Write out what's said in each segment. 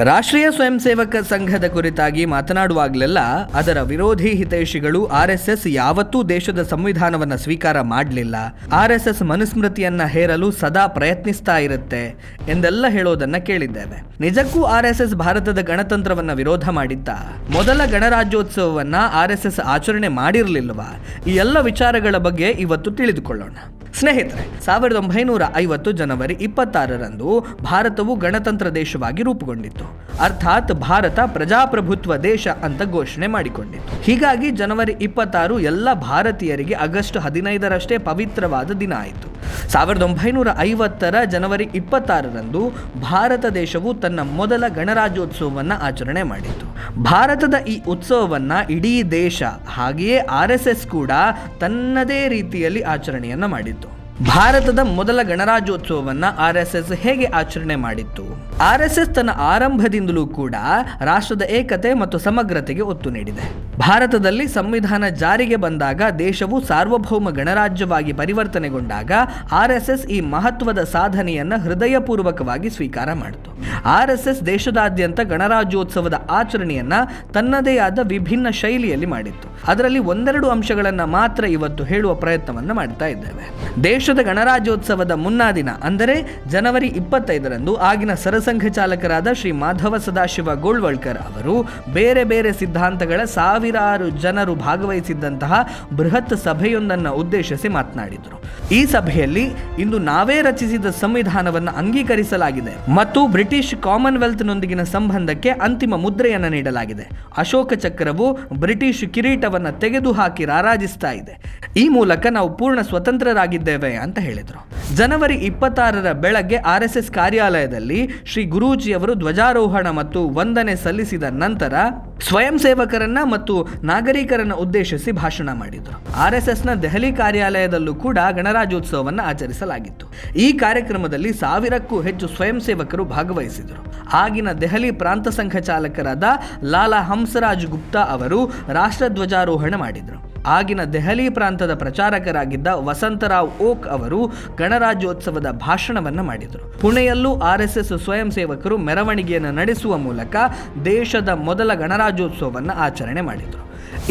ರಾಷ್ಟ್ರೀಯ ಸ್ವಯಂ ಸೇವಕ ಸಂಘದ ಕುರಿತಾಗಿ ಮಾತನಾಡುವಾಗಲೆಲ್ಲ ಅದರ ವಿರೋಧಿ ಹಿತೈಷಿಗಳು ಆರ್ಎಸ್ಎಸ್ ಯಾವತ್ತೂ ದೇಶದ ಸಂವಿಧಾನವನ್ನು ಸ್ವೀಕಾರ ಮಾಡಲಿಲ್ಲ, ಆರ್ಎಸ್ಎಸ್ ಮನುಸ್ಮೃತಿಯನ್ನ ಹೇರಲು ಸದಾ ಪ್ರಯತ್ನಿಸ್ತಾ ಇರುತ್ತೆ ಎಂದೆಲ್ಲ ಹೇಳೋದನ್ನ ಕೇಳಿದ್ದೇವೆ. ನಿಜಕ್ಕೂ ಆರ್ಎಸ್ಎಸ್ ಭಾರತದ ಗಣತಂತ್ರವನ್ನ ವಿರೋಧ ಮಾಡಿದ್ದ? ಮೊದಲ ಗಣರಾಜ್ಯೋತ್ಸವವನ್ನ ಆರ್ಎಸ್ಎಸ್ ಆಚರಣೆ ಮಾಡಿರಲಿಲ್ವಾ? ಈ ಎಲ್ಲ ವಿಚಾರಗಳ ಬಗ್ಗೆ ಇವತ್ತು ತಿಳಿದುಕೊಳ್ಳೋಣ. ಸ್ನೇಹಿತರೆ, 1950 ಜನವರಿ 26ರಂದು ಭಾರತವು ಗಣತಂತ್ರ ದೇಶವಾಗಿ ರೂಪುಗೊಂಡಿತ್ತು. ಅರ್ಥಾತ್ ಭಾರತ ಪ್ರಜಾಪ್ರಭುತ್ವ ದೇಶ ಅಂತ ಘೋಷಣೆ ಮಾಡಿಕೊಂಡಿತ್ತು. ಹೀಗಾಗಿ ಜನವರಿ 26 ಎಲ್ಲ ಭಾರತೀಯರಿಗೆ ಆಗಸ್ಟ್ 15ರಷ್ಟೇ ಪವಿತ್ರವಾದ ದಿನ ಆಯಿತು. 1950ರ ಜನವರಿ 26ರಂದು ಭಾರತ ದೇಶವು ತನ್ನ ಮೊದಲ ಗಣರಾಜ್ಯೋತ್ಸವವನ್ನು ಆಚರಣೆ ಮಾಡಿತು. ಭಾರತದ ಈ ಉತ್ಸವವನ್ನ ಇಡೀ ದೇಶ, ಹಾಗೆಯೇ ಆರ್ಎಸ್ಎಸ್ ಕೂಡ ತನ್ನದೇ ರೀತಿಯಲ್ಲಿ ಆಚರಣೆಯನ್ನ ಮಾಡಿತ್ತು. ಭಾರತದ ಮೊದಲ ಗಣರಾಜ್ಯೋತ್ಸವವನ್ನ ಆರ್ಎಸ್ಎಸ್ ಹೇಗೆ ಆಚರಣೆ ಮಾಡಿತ್ತು? ಆರ್ಎಸ್ಎಸ್ ತನ್ನ ಆರಂಭದಿಂದಲೂ ಕೂಡ ರಾಷ್ಟ್ರದ ಏಕತೆ ಮತ್ತು ಸಮಗ್ರತೆಗೆ ಒತ್ತು ನೀಡಿದೆ. ಭಾರತದಲ್ಲಿ ಸಂವಿಧಾನ ಜಾರಿಗೆ ಬಂದಾಗ, ದೇಶವು ಸಾರ್ವಭೌಮ ಗಣರಾಜ್ಯವಾಗಿ ಪರಿವರ್ತನೆಗೊಂಡಾಗ ಆರ್ಎಸ್ಎಸ್ ಈ ಮಹತ್ವದ ಸಾಧನೆಯನ್ನ ಹೃದಯಪೂರ್ವಕವಾಗಿ ಸ್ವೀಕಾರ ಮಾಡಿತು. ಆರ್ಎಸ್ಎಸ್ ದೇಶದಾದ್ಯಂತ ಗಣರಾಜ್ಯೋತ್ಸವದ ಆಚರಣೆಯನ್ನ ತನ್ನದೇ ಆದ ವಿಭಿನ್ನ ಶೈಲಿಯಲ್ಲಿ ಮಾಡಿತ್ತು. ಅದರಲ್ಲಿ ಒಂದೆರಡು ಅಂಶಗಳನ್ನ ಮಾತ್ರ ಇವತ್ತು ಹೇಳುವ ಪ್ರಯತ್ನವನ್ನ ಮಾಡ್ತಾ ಇದ್ದೇವೆ. ದೇಶದ ಗಣರಾಜ್ಯೋತ್ಸವದ ಮುನ್ನಾ ದಿನ ಅಂದರೆ ಜನವರಿ 25ರಂದು ಆಗಿನ ಸರಸಂಘ ಚಾಲಕರಾದ ಶ್ರೀ ಮಾಧವ ಸದಾಶಿವ ಗೋಳ್ವಳ್ಕರ್ ಅವರು ಬೇರೆ ಬೇರೆ ಸಿದ್ಧಾಂತಗಳ ಸಾವಿರಾರು ಜನರು ಭಾಗವಹಿಸಿದ್ದಂತಹ ಬೃಹತ್ ಸಭೆಯೊಂದನ್ನು ಉದ್ದೇಶಿಸಿ ಮಾತನಾಡಿದರು. ಈ ಸಭೆಯಲ್ಲಿ ಇಂದು ನಾವೇ ರಚಿಸಿದ ಸಂವಿಧಾನವನ್ನು ಅಂಗೀಕರಿಸಲಾಗಿದೆ ಮತ್ತು ಬ್ರಿಟಿಷ್ ಕಾಮನ್ವೆಲ್ತ್ನೊಂದಿಗಿನ ಸಂಬಂಧಕ್ಕೆ ಅಂತಿಮ ಮುದ್ರೆಯನ್ನು ನೀಡಲಾಗಿದೆ. ಅಶೋಕ ಚಕ್ರವು ಬ್ರಿಟಿಷ್ ಕಿರೀಟವನ್ನು ತೆಗೆದುಹಾಕಿ ರಾರಾಜಿಸ್ತಾ ಇದೆ. ಈ ಮೂಲಕ ನಾವು ಪೂರ್ಣ ಸ್ವತಂತ್ರರಾಗಿದ್ದೇವೆ ಅಂತ ಹೇಳಿದರು. ಜನವರಿ 26ರ ಬೆಳಗ್ಗೆ ಆರ್ಎಸ್ಎಸ್ ಕಾರ್ಯಾಲಯದಲ್ಲಿ ಶ್ರೀ ಗುರೂಜಿಯವರು ಧ್ವಜಾರೋಹಣ ಮತ್ತು ವಂದನೆ ಸಲ್ಲಿಸಿದ ನಂತರ ಸ್ವಯಂ ಸೇವಕರನ್ನ ಮತ್ತು ನಾಗರಿಕರನ್ನ ಉದ್ದೇಶಿಸಿ ಭಾಷಣ ಮಾಡಿದರು. ಆರ್ಎಸ್ಎಸ್ನ ದೆಹಲಿ ಕಾರ್ಯಾಲಯದಲ್ಲೂ ಕೂಡ ಗಣರಾಜ್ಯೋತ್ಸವವನ್ನು ಆಚರಿಸಲಾಗಿತ್ತು. ಈ ಕಾರ್ಯಕ್ರಮದಲ್ಲಿ 1000ಕ್ಕೂ ಹೆಚ್ಚು ಸ್ವಯಂ ಸೇವಕರು ಭಾಗವಹಿಸಿದರು. ಆಗಿನ ದೆಹಲಿ ಪ್ರಾಂತ ಸಂಘ ಚಾಲಕರಾದ ಲಾಲಾ ಹಂಸರಾಜ್ ಗುಪ್ತಾ ಅವರು ರಾಷ್ಟ್ರಧ್ವಜಾರೋಹಣ ಮಾಡಿದರು. ಆಗಿನ ದೆಹಲಿ ಪ್ರಾಂತದ ಪ್ರಚಾರಕರಾಗಿದ್ದ ವಸಂತರಾವ್ ಓಕ್ ಅವರು ಗಣರಾಜ್ಯೋತ್ಸವದ ಭಾಷಣವನ್ನು ಮಾಡಿದರು. ಪುಣೆಯಲ್ಲೂ ಆರ್ಎಸ್ಎಸ್ ಸ್ವಯಂ ಸೇವಕರು ಮೆರವಣಿಗೆಯನ್ನು ನಡೆಸುವ ಮೂಲಕ ದೇಶದ ಮೊದಲ ಗಣರಾಜ್ಯೋತ್ಸವವನ್ನು ಆಚರಣೆ ಮಾಡಿದರು.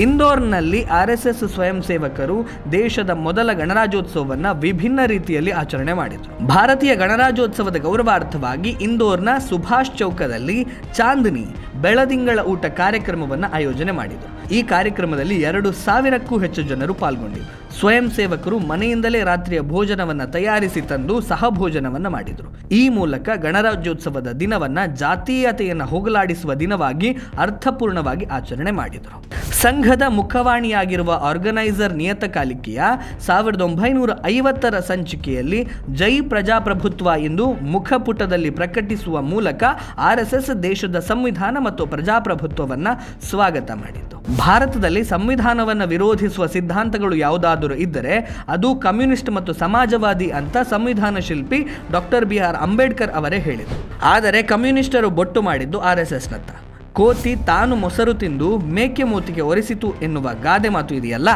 ಇಂದೋರ್ನಲ್ಲಿ ಆರ್ಎಸ್ಎಸ್ ಸ್ವಯಂ ಸೇವಕರು ದೇಶದ ಮೊದಲ ಗಣರಾಜ್ಯೋತ್ಸವವನ್ನು ವಿಭಿನ್ನ ರೀತಿಯಲ್ಲಿ ಆಚರಣೆ ಮಾಡಿದರು. ಭಾರತೀಯ ಗಣರಾಜ್ಯೋತ್ಸವದ ಗೌರವಾರ್ಥವಾಗಿ ಇಂದೋರ್ನ ಸುಭಾಷ್ ಚೌಕದಲ್ಲಿ ಚಾಂದನಿ ಬೆಳದಿಂಗಳ ಊಟ ಕಾರ್ಯಕ್ರಮವನ್ನು ಆಯೋಜನೆ ಮಾಡಿದರು. ಈ ಕಾರ್ಯಕ್ರಮದಲ್ಲಿ 2000ಕ್ಕೂ ಹೆಚ್ಚು ಜನರು ಪಾಲ್ಗೊಂಡಿದ್ದರು. ಸ್ವಯಂ ಸೇವಕರು ಮನೆಯಿಂದಲೇ ರಾತ್ರಿಯ ಭೋಜನವನ್ನು ತಯಾರಿಸಿ ತಂದು ಸಹಭೋಜನವನ್ನು ಮಾಡಿದರು. ಈ ಮೂಲಕ ಗಣರಾಜ್ಯೋತ್ಸವದ ದಿನವನ್ನ ಜಾತೀಯತೆಯನ್ನು ಹೋಗಲಾಡಿಸುವ ದಿನವಾಗಿ ಅರ್ಥಪೂರ್ಣವಾಗಿ ಆಚರಣೆ ಮಾಡಿದರು. ಸಂಘದ ಮುಖವಾಣಿಯಾಗಿರುವ ಆರ್ಗನೈಸರ್ ನಿಯತಕಾಲಿಕೆಯ 1950ರ ಸಂಚಿಕೆಯಲ್ಲಿ ಜೈ ಪ್ರಜಾಪ್ರಭುತ್ವ ಎಂದು ಮುಖಪುಟದಲ್ಲಿ ಪ್ರಕಟಿಸುವ ಮೂಲಕ ಆರ್ಎಸ್ಎಸ್ ದೇಶದ ಸಂವಿಧಾನ ಮತ್ತು ಪ್ರಜಾಪ್ರಭುತ್ವವನ್ನು ಸ್ವಾಗತ ಮಾಡಿತು. ಭಾರತದಲ್ಲಿ ಸಂವಿಧಾನವನ್ನು ವಿರೋಧಿಸುವ ಸಿದ್ಧಾಂತಗಳು ಯಾವುದಾದರೂ ಇದ್ದರೆ ಅದು ಕಮ್ಯುನಿಸ್ಟ್ ಮತ್ತು ಸಮಾಜವಾದಿ ಅಂತ ಸಂವಿಧಾನ ಶಿಲ್ಪಿ ಡಾಕ್ಟರ್ BR ಅಂಬೇಡ್ಕರ್ ಅವರೇ ಹೇಳಿದರು. ಆದರೆ ಕಮ್ಯುನಿಸ್ಟರು ಬೊಟ್ಟು ಮಾಡಿದ್ದು ಆರ್ಎಸ್ಎಸ್ನತ್ತ. ಕೋತಿ ತಾನು ಮೊಸರು ತಿಂದು ಮೇಕೆ ಮೂತಿಗೆ ಒರೆಸಿತು ಎನ್ನುವ ಗಾದೆ ಮಾತು ಇದೆಯಲ್ಲ,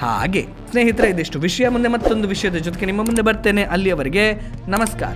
ಹಾಗೆ. ಸ್ನೇಹಿತರೆ, ಇದಿಷ್ಟು ವಿಷಯ. ಮುಂದೆ ಮತ್ತೊಂದು ವಿಷಯದ ಜೊತೆಗೆ ನಿಮ್ಮ ಮುಂದೆ ಬರ್ತೇನೆ. ಅಲ್ಲಿಯವರೆಗೆ ನಮಸ್ಕಾರ.